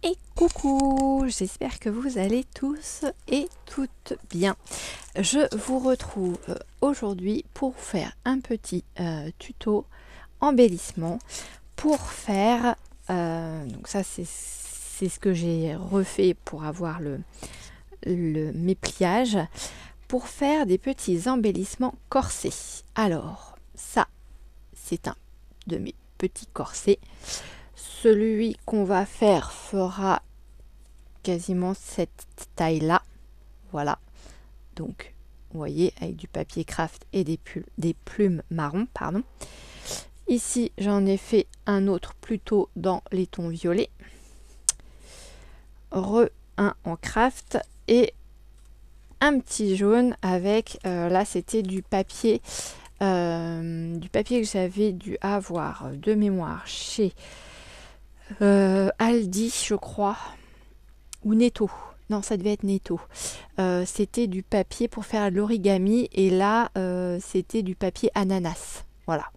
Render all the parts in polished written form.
Et coucou, j'espère que vous allez tous et toutes bien. Je vous retrouve aujourd'hui pour faire un petit tuto embellissement pour faire, donc ça c'est ce que j'ai refait pour avoir mes pliages, pour faire des petits embellissements corsets. Alors ça c'est un de mes petits corsets. Celui qu'on va faire fera quasiment cette taille là, voilà, donc vous voyez, avec du papier craft et des plumes marron, pardon. Ici j'en ai fait un autre plutôt dans les tons violets, un en craft et un petit jaune avec là c'était du papier que j'avais dû avoir de mémoire chez Aldi, je crois, ou Netto. Non, ça devait être Netto. C'était du papier pour faire l'origami et là, c'était du papier ananas. Voilà.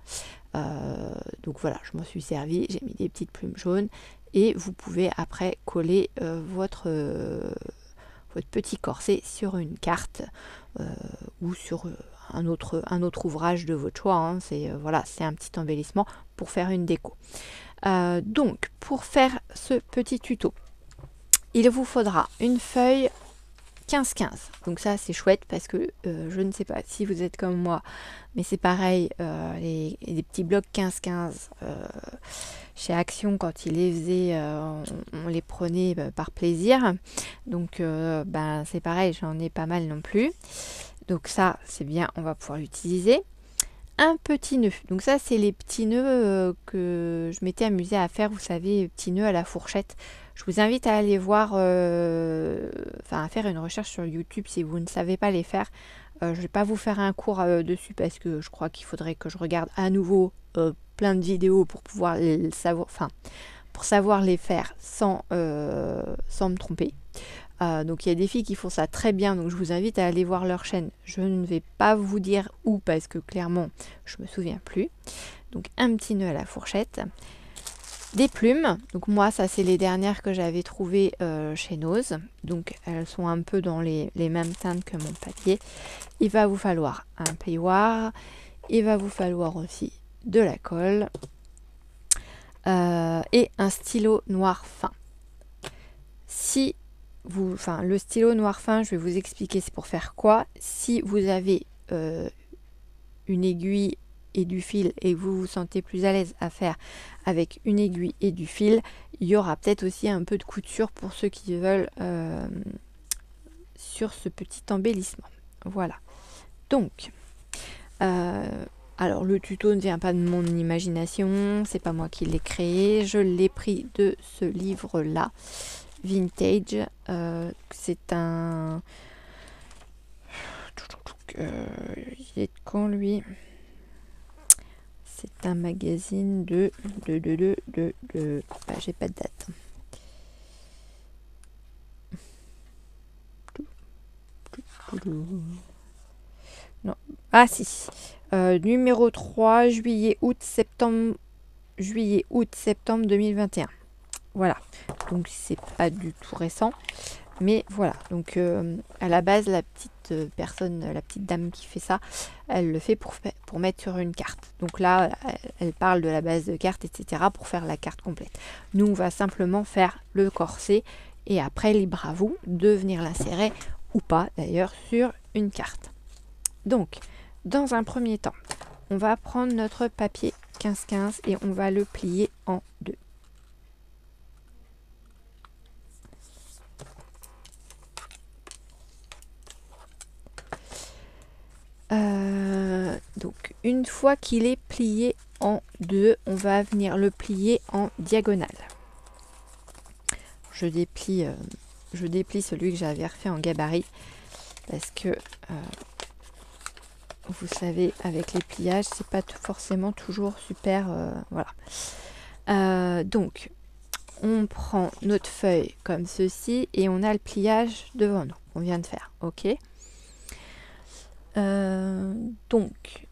Donc voilà, je m'en suis servi. J'ai mis des petites plumes jaunes et vous pouvez après coller votre petit corset sur une carte ou sur un autre ouvrage de votre choix. Hein. Voilà, c'est un petit embellissement pour faire une déco. Donc, pour faire ce petit tuto, il vous faudra une feuille 15-15. Donc ça, c'est chouette parce que je ne sais pas si vous êtes comme moi, mais c'est pareil, les petits blocs 15-15 chez Action, quand ils les faisaient, on les prenait par plaisir. Donc c'est pareil, j'en ai pas mal non plus. Donc ça, c'est bien, on va pouvoir l'utiliser. Un petit nœud. Donc ça, c'est les petits nœuds que je m'étais amusée à faire, vous savez, les petits nœuds à la fourchette. Je vous invite à aller voir, à faire une recherche sur YouTube si vous ne savez pas les faire. Je ne vais pas vous faire un cours dessus parce que je crois qu'il faudrait que je regarde à nouveau plein de vidéos pour pouvoir pour savoir les faire sans me tromper. Donc il y a des filles qui font ça très bien, donc je vous invite à aller voir leur chaîne. Je ne vais pas vous dire où parce que clairement je me souviens plus. Donc un petit nœud à la fourchette, des plumes. Donc moi ça c'est les dernières que j'avais trouvées chez Nose. Donc elles sont un peu dans les mêmes teintes que mon papier. Il va vous falloir un plioir, il va vous falloir aussi de la colle et un stylo noir fin. Le stylo noir fin, je vais vous expliquer c'est pour faire quoi. Si vous avez une aiguille et du fil et vous vous sentez plus à l'aise à faire avec une aiguille et du fil, il y aura peut-être aussi un peu de couture pour ceux qui veulent sur ce petit embellissement. Voilà. Donc, alors le tuto ne vient pas de mon imagination, c'est pas moi qui l'ai créé, je l'ai pris de ce livre-là. Vintage, c'est un... il est de quand lui? C'est un magazine de... j'ai pas de date. Non. Ah si. Numéro 3, juillet-août, septembre 2021. Voilà, donc c'est pas du tout récent, mais voilà. Donc à la base, la petite dame qui fait ça, elle le fait pour mettre sur une carte. Donc là, elle parle de la base de carte, etc. pour faire la carte complète. Nous, on va simplement faire le corset et après, libre à vous de venir l'insérer ou pas d'ailleurs sur une carte. Donc, dans un premier temps, on va prendre notre papier 15-15 et on va le plier en deux. Donc une fois qu'il est plié en deux, on va venir le plier en diagonale. Je déplie celui que j'avais refait en gabarit parce que vous savez, avec les pliages, c'est pas forcément toujours super. Voilà. Donc on prend notre feuille comme ceci et on a le pliage devant nous. On vient de faire, ok. Donc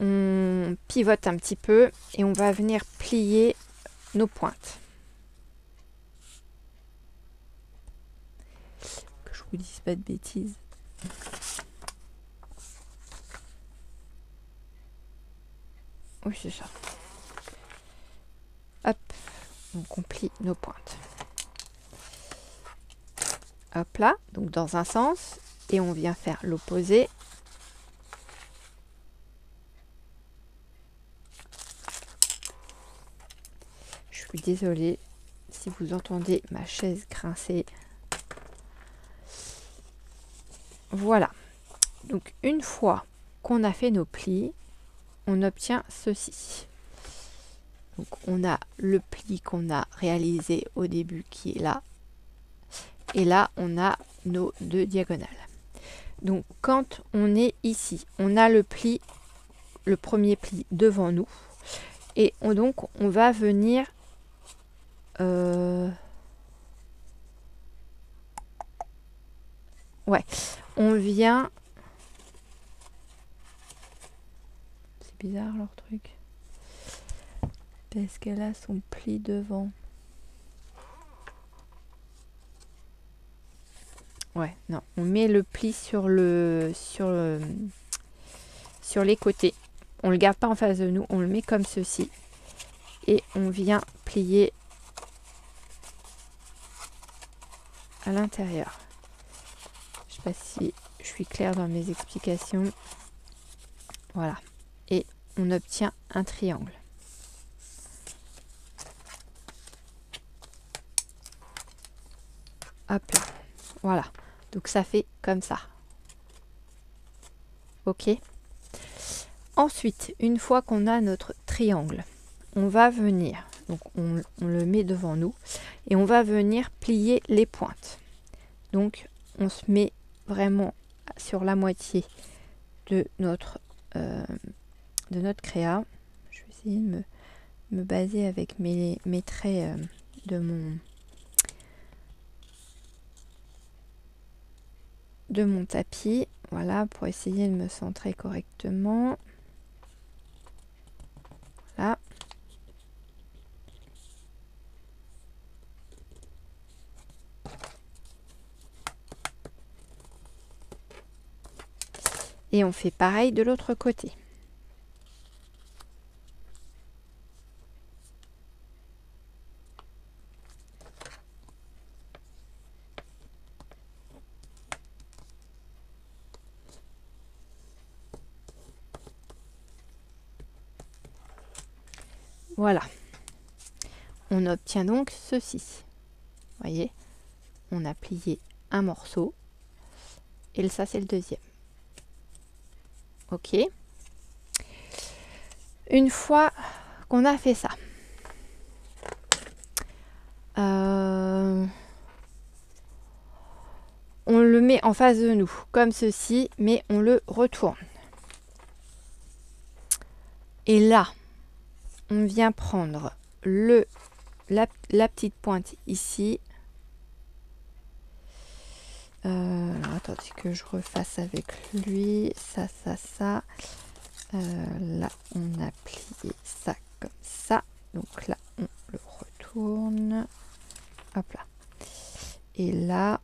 on pivote un petit peu et on va venir plier nos pointes. vous dise pas de bêtises. Oui, c'est ça. Hop, donc on plie nos pointes. Hop là, donc dans un sens, et on vient faire l'opposé. Je suis désolée si vous entendez ma chaise grincer. Voilà. Donc une fois qu'on a fait nos plis, on obtient ceci. Donc on a le pli qu'on a réalisé au début qui est là. Et là, on a nos deux diagonales. Donc quand on est ici, on a le pli, le premier pli devant nous. Et donc on va venir ouais, on vient. C'est bizarre leur truc. Parce qu'elle a son pli devant. Ouais, non, on met le pli sur les côtés. On le garde pas en face de nous, on le met comme ceci. Et on vient plier à l'intérieur. Je sais pas si je suis claire dans mes explications. Voilà. Et on obtient un triangle. Hop là. Voilà. Donc ça fait comme ça. Ok. Ensuite, une fois qu'on a notre triangle, on va venir, donc on le met devant nous, et on va venir plier les pointes. Donc on se met vraiment sur la moitié de notre créa. Je vais essayer de me baser avec mes traits de mon tapis, voilà, pour essayer de me centrer correctement. Voilà. Et on fait pareil de l'autre côté. Voilà. On obtient donc ceci. Vous voyez, on a plié un morceau. Et ça, c'est le deuxième. Ok. Une fois qu'on a fait ça, on le met en face de nous, comme ceci, mais on le retourne. Et là, on vient prendre la petite pointe ici. Alors, attendez que je refasse avec lui. Ça. Là, on a plié ça comme ça. Donc là, on le retourne. Hop là. Et là,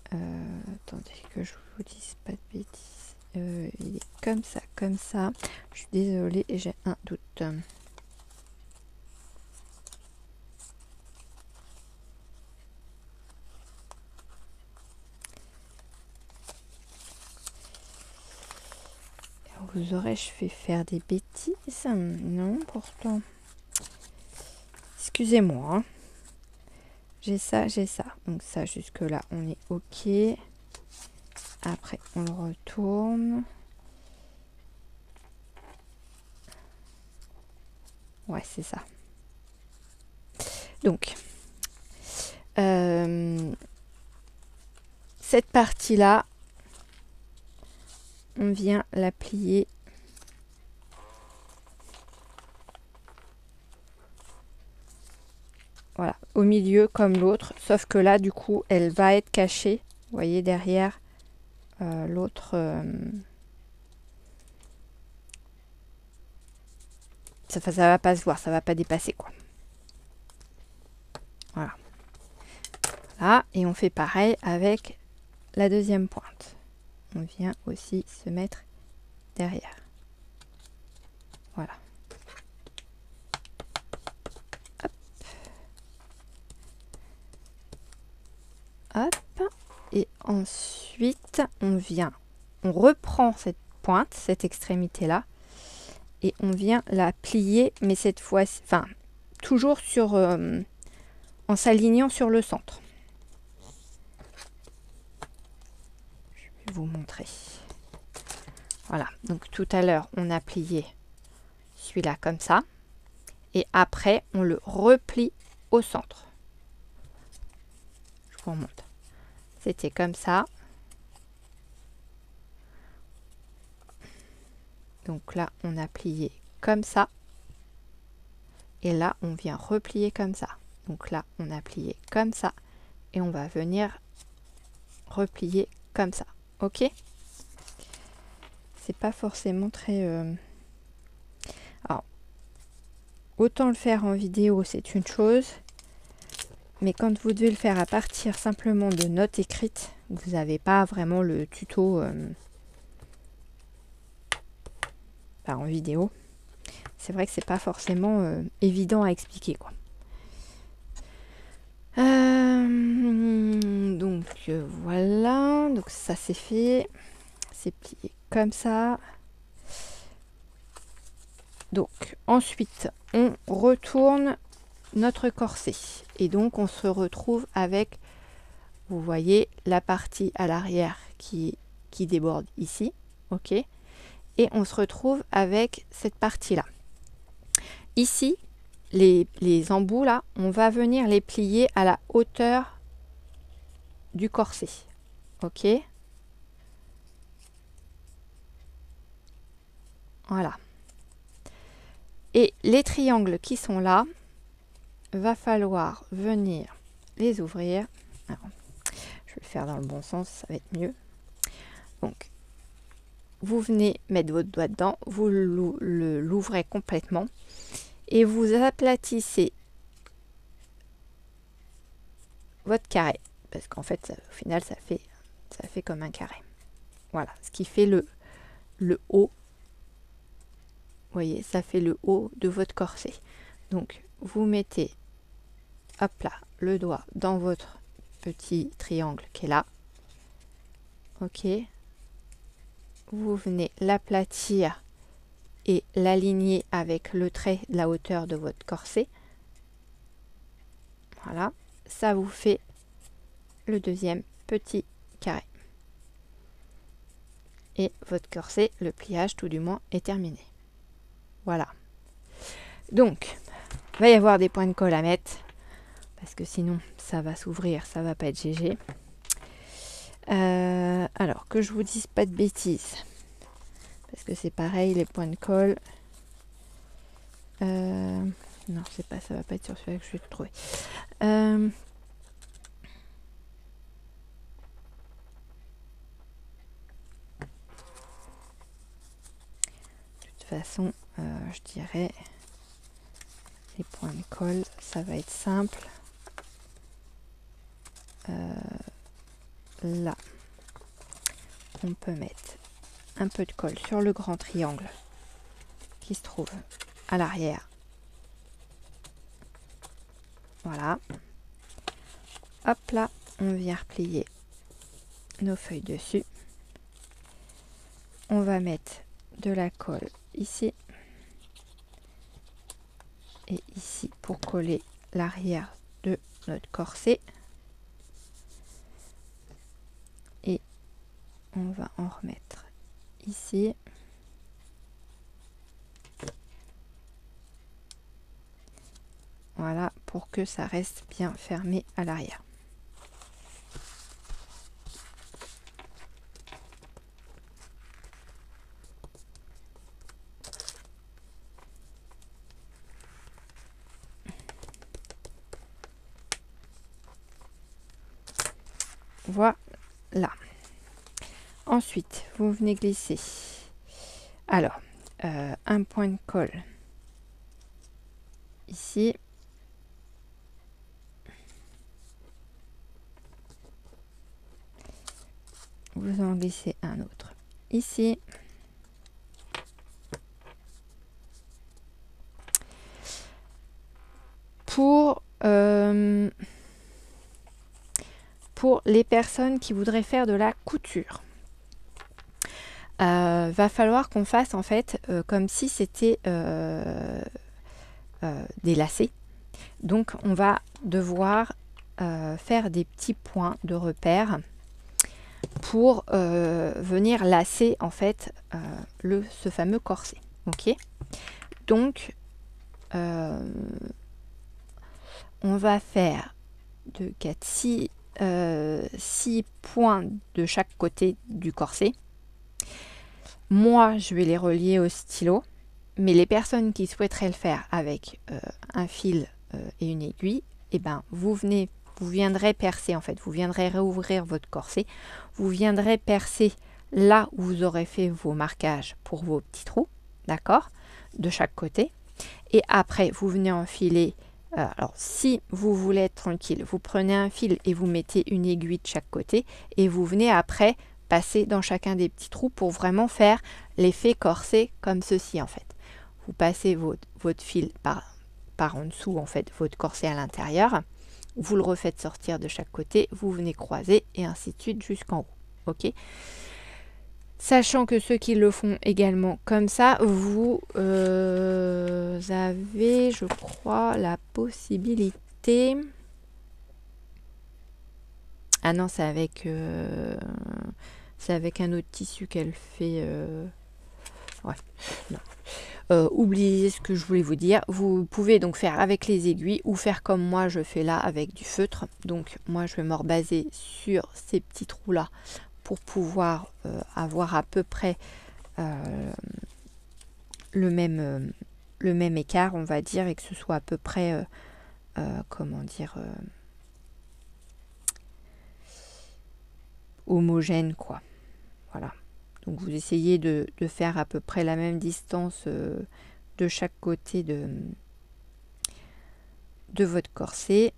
attendez que je vous dise pas de bêtises. Il est comme ça, comme ça. Je suis désolée, j'ai un doute. Vous aurais-je fait faire des bêtises? Non, pourtant. Excusez-moi. Hein. J'ai ça. Donc ça, jusque-là, on est OK. Après, on le retourne. Ouais, c'est ça. Donc, cette partie-là, on vient la plier. Voilà, au milieu comme l'autre, sauf que là, du coup, elle va être cachée. Vous voyez derrière l'autre ça va pas se voir, ça va pas dépasser quoi. Voilà. Là, et on fait pareil avec la deuxième pointe. On vient aussi se mettre derrière. Voilà. Hop. Hop. Et ensuite, on reprend cette pointe, cette extrémité-là, et on vient la plier, mais cette fois-ci, enfin, toujours sur, en s'alignant sur le centre. Je vais vous montrer. Voilà, donc tout à l'heure, on a plié celui-là comme ça, et après, on le replie au centre. Je vous remonte. C'était comme ça. Donc là, on a plié comme ça. Et là, on vient replier comme ça. Donc là, on a plié comme ça. Et on va venir replier comme ça. Ok? C'est pas forcément très... Alors, autant le faire en vidéo, c'est une chose. Mais quand vous devez le faire à partir simplement de notes écrites, vous n'avez pas vraiment le tuto en vidéo. C'est vrai que c'est pas forcément évident à expliquer quoi. Donc voilà, donc ça c'est fait, c'est plié comme ça. Donc ensuite on retourne notre corset et donc on se retrouve avec, vous voyez, la partie à l'arrière qui déborde ici, ok, et on se retrouve avec cette partie là. Ici, les embouts là, on va venir les plier à la hauteur du corset. Ok. Voilà. Et les triangles qui sont là, va falloir venir les ouvrir. Alors, je vais le faire dans le bon sens, ça va être mieux. Donc, vous venez mettre votre doigt dedans, vous l'ouvrez complètement. Et vous aplatissez votre carré. Parce qu'en fait, au final, ça fait comme un carré. Voilà. Ce qui fait le haut. Vous voyez, ça fait le haut de votre corset. Donc, vous mettez, hop là, le doigt dans votre petit triangle qui est là. Ok. Vous venez l'aplatir et l'aligner avec le trait de la hauteur de votre corset. Voilà, ça vous fait le deuxième petit carré. Et votre corset, le pliage tout du moins, est terminé. Voilà. Donc, il va y avoir des points de colle à mettre, parce que sinon, ça va s'ouvrir, ça va pas être GG. Alors, que je vous dise pas de bêtises, parce que c'est pareil, les points de colle. Non, c'est pas, ça va pas être sur celui-là que je vais te trouver. De toute façon, je dirais les points de colle, ça va être simple. Là, on peut mettre un peu de colle sur le grand triangle qui se trouve à l'arrière. Voilà. Hop là, on vient replier nos feuilles dessus. On va mettre de la colle ici et ici pour coller l'arrière de notre corset. Et on va en remettre ici. Voilà, pour que ça reste bien fermé à l'arrière. Voilà. Ensuite, vous venez glisser. Alors, un point de colle ici. Vous en glissez un autre ici. Pour les personnes qui voudraient faire de la couture, va falloir qu'on fasse en fait comme si c'était des lacets. Donc on va devoir faire des petits points de repère pour venir lasser en fait ce fameux corset. Ok, donc on va faire 2, 4, 6 points de chaque côté du corset. Moi, je vais les relier au stylo, mais les personnes qui souhaiteraient le faire avec un fil et une aiguille, eh ben, vous viendrez percer en fait, vous viendrez réouvrir votre corset, vous viendrez percer là où vous aurez fait vos marquages pour vos petits trous, d'accord, de chaque côté, et après vous venez enfiler. Alors, si vous voulez être tranquille, vous prenez un fil et vous mettez une aiguille de chaque côté et vous venez après passer dans chacun des petits trous pour vraiment faire l'effet corset comme ceci en fait. Vous passez votre fil par en dessous en fait, votre corset à l'intérieur, vous le refaites sortir de chaque côté, vous venez croiser et ainsi de suite jusqu'en haut. Ok. Sachant que ceux qui le font également comme ça, vous avez, je crois, la possibilité... Ah non, c'est avec un autre tissu qu'elle fait... Ouais, non. Oubliez ce que je voulais vous dire. Vous pouvez donc faire avec les aiguilles ou faire comme moi je fais là avec du feutre. Donc moi je vais me rebaser sur ces petits trous là pour pouvoir avoir à peu près le même écart, on va dire, et que ce soit à peu près, comment dire, homogène, quoi. Voilà. Donc vous essayez de faire à peu près la même distance de chaque côté de votre corset.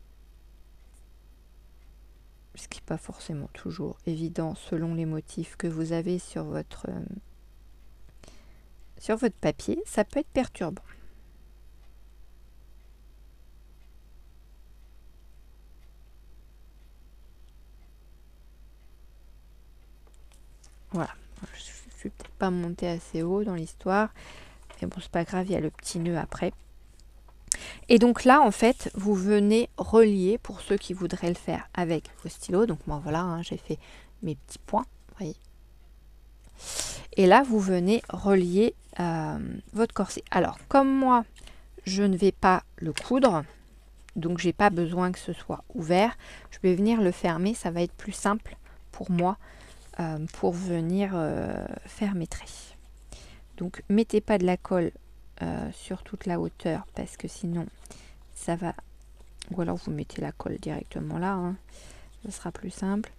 Ce qui n'est pas forcément toujours évident selon les motifs que vous avez sur votre papier. Ça peut être perturbant. Voilà. Je ne suis peut-être pas montée assez haut dans l'histoire. Mais bon, c'est pas grave, il y a le petit nœud après. Et donc là, en fait, vous venez relier, pour ceux qui voudraient le faire avec vos stylos. Donc moi, voilà, hein, j'ai fait mes petits points. Voyez. Et là, vous venez relier votre corset. Alors, comme moi, je ne vais pas le coudre, donc j'ai pas besoin que ce soit ouvert, je vais venir le fermer. Ça va être plus simple pour moi pour venir faire mes traits. Donc, mettez pas de la colle sur toute la hauteur parce que sinon ça va, ou alors vous mettez la colle directement là, hein. Ça sera plus simple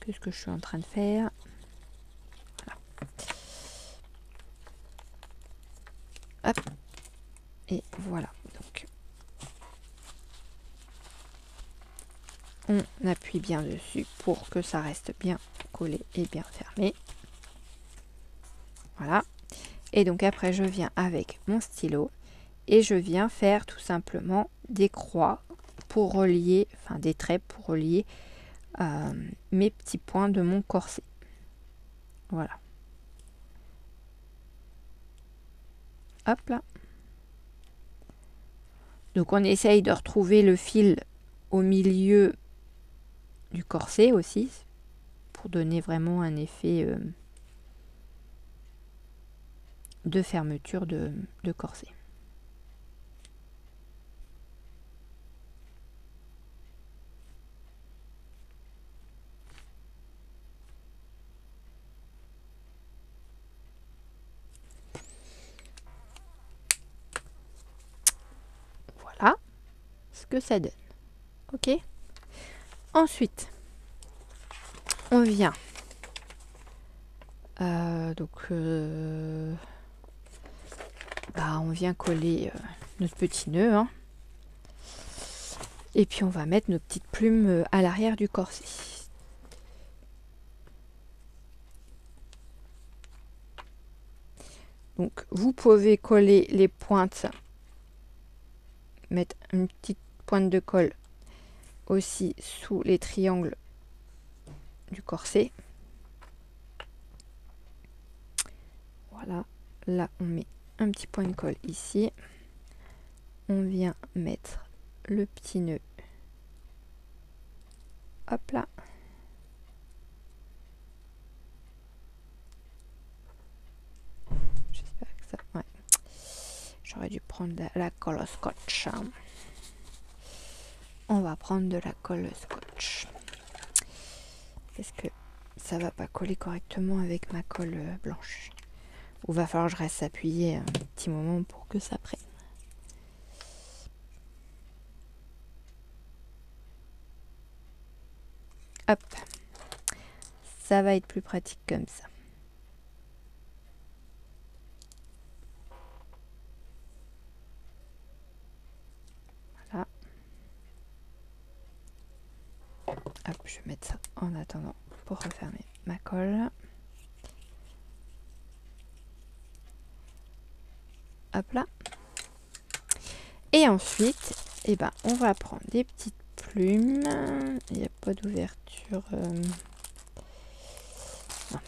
que ce que je suis en train de faire. Voilà. Hop, et voilà, donc on appuie bien dessus pour que ça reste bien collé et bien fermé. Voilà. Et donc après je viens avec mon stylo et je viens faire tout simplement des croix pour relier, enfin des traits pour relier mes petits points de mon corset. Voilà. Hop là. Donc on essaye de retrouver le fil au milieu du corset aussi pour donner vraiment un effet de fermeture de corset. Voilà ce que ça donne. Ok. Ensuite, on vient on vient coller notre petit nœud, hein. Et puis on va mettre nos petites plumes à l'arrière du corset. Donc vous pouvez coller les pointes, mettre une petite pointe de colle aussi sous les triangles du corset. Voilà, là on met un petit point de colle ici. On vient mettre le petit nœud. Hop là. J'espère que ça... Ouais. J'aurais dû prendre la colle au scotch. On va prendre de la colle scotch. Parce que ça va pas coller correctement avec ma colle blanche. Ou va falloir que je reste appuyée un petit moment pour que ça prenne. Hop. Ça va être plus pratique comme ça. Voilà. Hop, je vais mettre ça en attendant pour refermer ma colle. Hop là. Et ensuite, eh ben, on va prendre des petites plumes. Il n'y a pas d'ouverture. Non.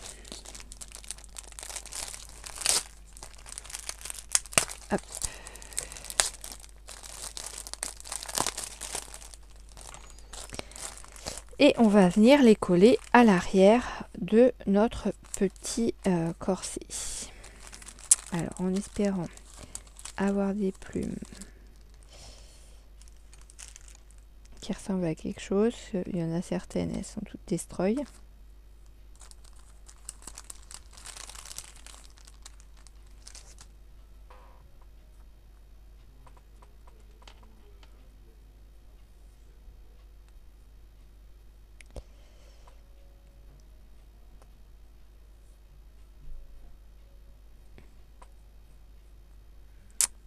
Hop. Et on va venir les coller à l'arrière de notre petit corset. Alors, en espérant avoir des plumes qui ressemblent à quelque chose. Il y en a certaines, elles sont toutes destroy.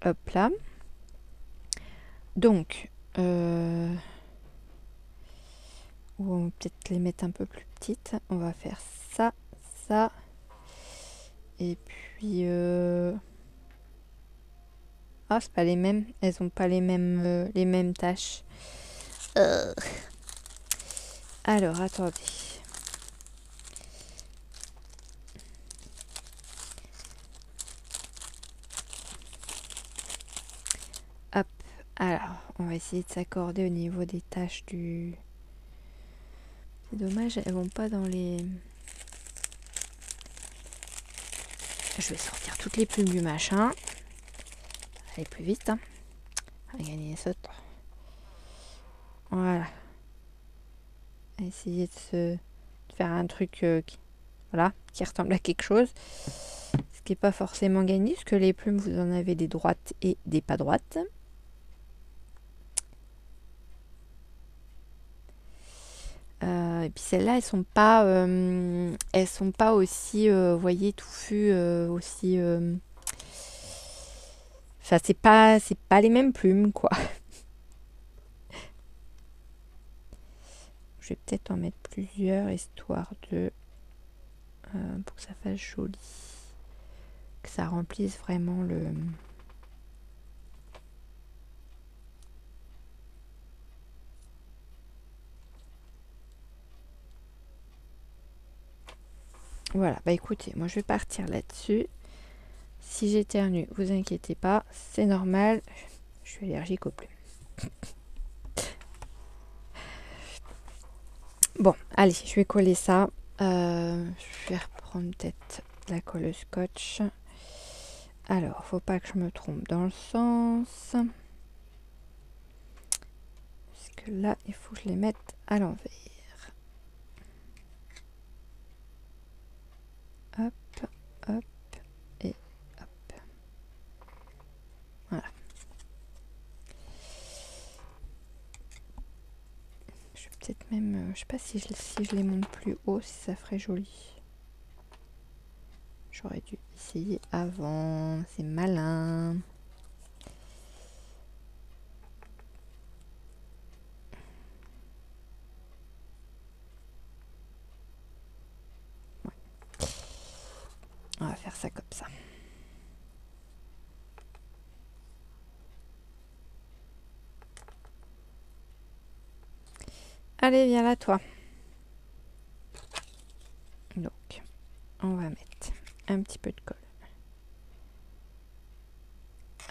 Hop là. Donc, on va peut-être les mettre un peu plus petites. On va faire ça, ça. Et puis... Ah, c'est pas les mêmes. Elles ont pas les mêmes tâches. Alors, attendez. Hop. Alors, on va essayer de s'accorder au niveau des tâches du... C'est dommage, elles vont pas dans les... Je vais sortir toutes les plumes du machin. Aller plus vite, hein. On va gagner ce temps. Voilà. Essayer de faire un truc voilà, qui ressemble à quelque chose. Ce qui n'est pas forcément gagné, parce que les plumes, vous en avez des droites et des pas droites. Et puis celles-là, elles sont pas aussi, vous voyez, touffues, aussi. Enfin, c'est pas les mêmes plumes, quoi. Je vais peut-être en mettre plusieurs, histoire de... pour que ça fasse joli. Que ça remplisse vraiment le... Voilà, bah écoutez, moi je vais partir là-dessus. Si j'éternue, vous inquiétez pas, c'est normal. Je suis allergique aux plumes. Bon, allez, je vais coller ça. Je vais reprendre peut-être la colle scotch. Alors, faut pas que je me trompe dans le sens. Parce que là, il faut que je les mette à l'envers. Hop, hop et hop. Voilà. Je vais peut-être même... je sais pas si je les monte plus haut, si ça ferait joli. J'aurais dû essayer avant. C'est malin. faire ça comme ça. Allez, viens là, toi. Donc, on va mettre un petit peu de colle.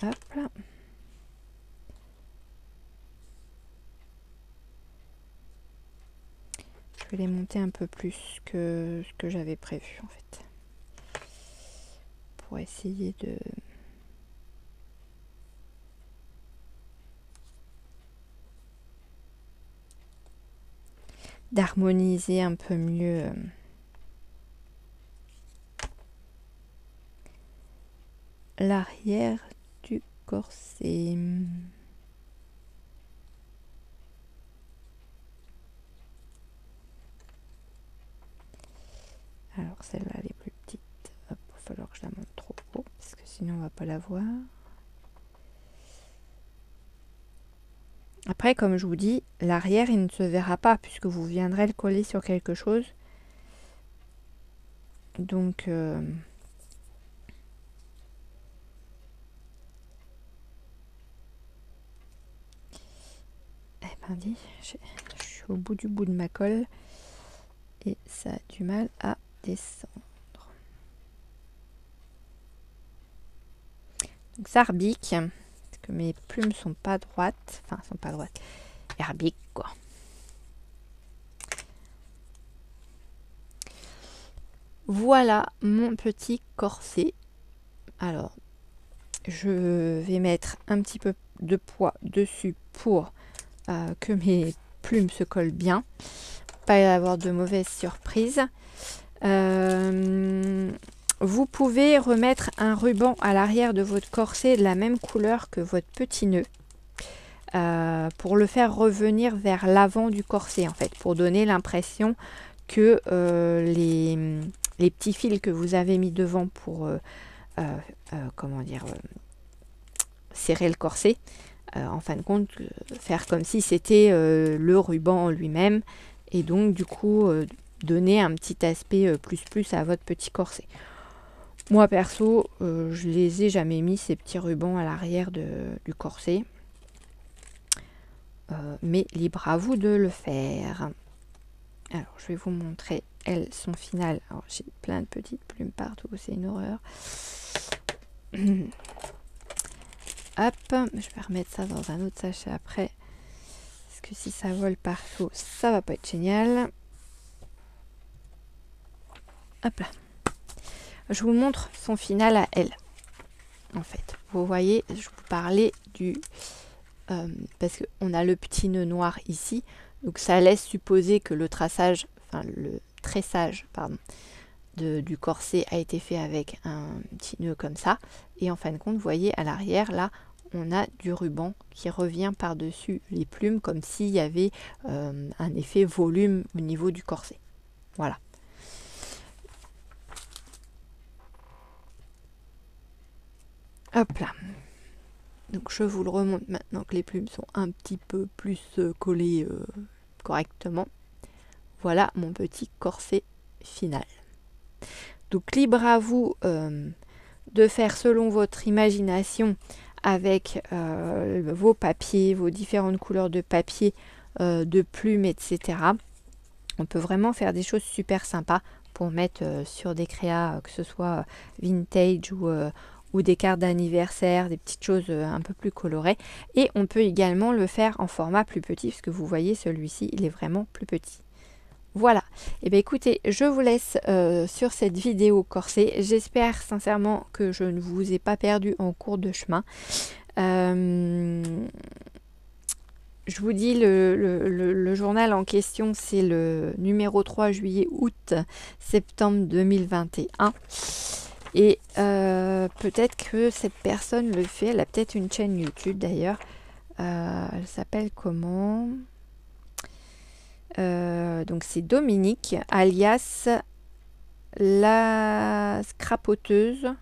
Hop là. Je vais les monter un peu plus que ce que j'avais prévu en fait. Pour essayer d'harmoniser un peu mieux l'arrière du corset. Alors celle-là elle est plus petite. Il va falloir que je la monte trop haut parce que sinon on va pas la voir. Après, comme je vous dis, l'arrière il ne se verra pas puisque vous viendrez le coller sur quelque chose. Donc eh ben dis, je suis au bout de ma colle et ça a du mal à descendre. Donc ça rebique, parce que mes plumes sont pas droites, enfin sont pas droites, elles rebiquent quoi. Voilà mon petit corset. Alors, je vais mettre un petit peu de poids dessus pour que mes plumes se collent bien, pas y avoir de mauvaises surprises. Vous pouvez remettre un ruban à l'arrière de votre corset de la même couleur que votre petit nœud pour le faire revenir vers l'avant du corset en fait, pour donner l'impression que les petits fils que vous avez mis devant pour comment dire serrer le corset, en fin de compte faire comme si c'était le ruban lui-même et donc du coup donner un petit aspect plus à votre petit corset. Moi perso, je les ai jamais mis ces petits rubans à l'arrière du corset. Mais libre à vous de le faire. Alors, je vais vous montrer son final. Alors, j'ai plein de petites plumes partout, c'est une horreur. Hop, je vais remettre ça dans un autre sachet après. Parce que si ça vole partout, ça va pas être génial. Hop là. Je vous montre son final à elle. En fait, vous voyez, je vous parlais du... parce qu'on a le petit nœud noir ici. Donc ça laisse supposer que le traçage, enfin le tressage, pardon, du corset a été fait avec un petit nœud comme ça. Et en fin de compte, vous voyez à l'arrière, là, on a du ruban qui revient par-dessus les plumes, comme s'il y avait un effet volume au niveau du corset. Voilà. Hop là. Donc je vous le remonte maintenant que les plumes sont un petit peu plus collées correctement. Voilà mon petit corset final. Donc libre à vous de faire selon votre imagination avec vos papiers, vos différentes couleurs de papier, de plumes, etc. On peut vraiment faire des choses super sympas pour mettre sur des créas, que ce soit vintage ou des cartes d'anniversaire, des petites choses un peu plus colorées. Et on peut également le faire en format plus petit, parce que vous voyez celui-ci, il est vraiment plus petit. Voilà, et bien écoutez, je vous laisse sur cette vidéo corset. J'espère sincèrement que je ne vous ai pas perdu en cours de chemin. Je vous dis, le journal en question, c'est le numéro 3 juillet-août septembre 2021. Et peut-être que cette personne le fait, elle a peut-être une chaîne YouTube d'ailleurs. Elle s'appelle comment ? Donc c'est Dominique, alias La Scrapoteuse.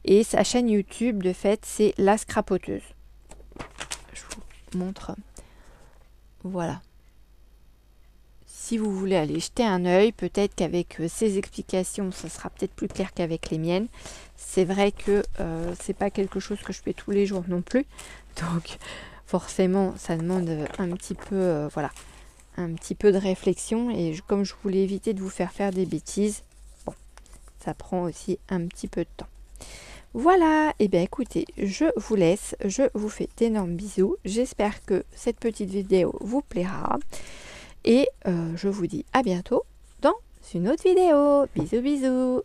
Et sa chaîne YouTube, de fait, c'est La Scrapoteuse. Je vous montre. Voilà. si vous voulez aller jeter un œil, peut-être qu'avec ces explications, ça sera peut-être plus clair qu'avec les miennes. C'est vrai que c'est pas quelque chose que je fais tous les jours non plus. Donc forcément, ça demande un petit peu, voilà, un petit peu de réflexion. Et comme je voulais éviter de vous faire des bêtises, bon, ça prend aussi un petit peu de temps. Voilà, et bien écoutez, je vous laisse, je vous fais d'énormes bisous. J'espère que cette petite vidéo vous plaira. Et je vous dis à bientôt dans une autre vidéo. Bisous bisous.